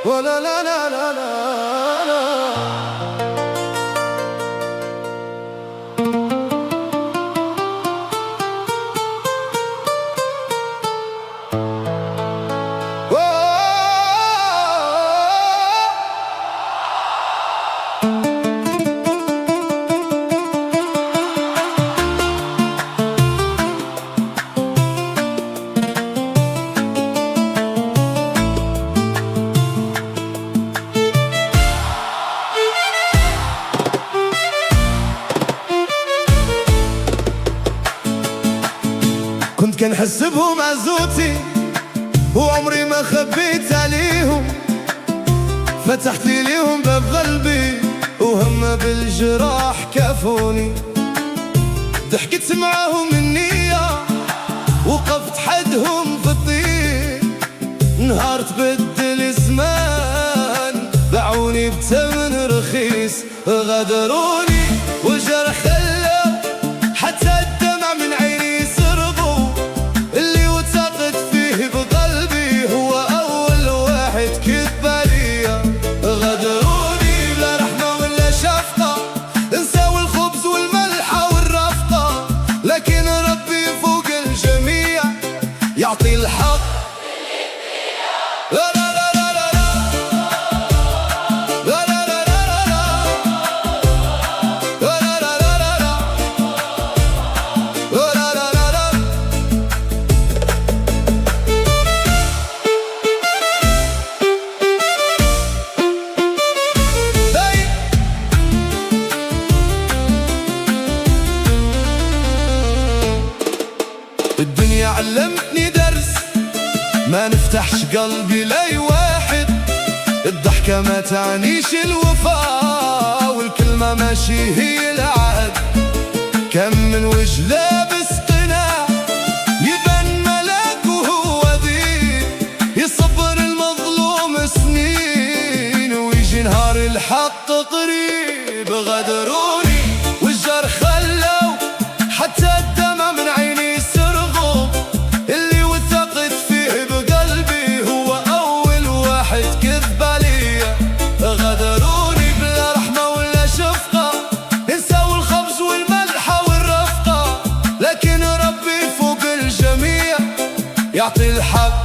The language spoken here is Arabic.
ولا لا لا لا لا لا. كنت كنحس بهم عزوتي وعمري ما خبيت عليهم، فتحت ليهم باب قلبي وهم بالجراح كافوني. ضحكت معاهم النية وقفت حدهم في الطين، نهار تبدل الزمان باعوني بثمن رخيص، غدروني وجرح خلاو حتى الدمع من عيني سربوا. اللي وثقت فيه بقلبي هو أول واحد كذب عليا، غدروني بلا رحمة ولا شفقة، نساو الخبز والملحة والرفقة، لكن ربي فوق الجميع يعطي الحق. لا لا لا لا لا لا لا لا لا لا لا لا لا لا لا لا. الدنيا علمتني درس، ما نفتحش قلبي لاي واحد. الضحكة ما تعنيش الوفاء، والكلمة ماشي هي العهد. كم من وجه لابس قناع يبان ملاك وهو ذيب، يصبر المظلوم سنين ويجي نهار الحق قريب. غدروني والجرح خلوا حتى الدمع من عيني سرغوا. اللي وثقت فيه بقلبي هو أول واحد كذب عليا، غدروني بلا رحمة ولا شفقة، نساو الخبز والملحة والرفقة، لكن ربي فوق الجميع يعطي الحق.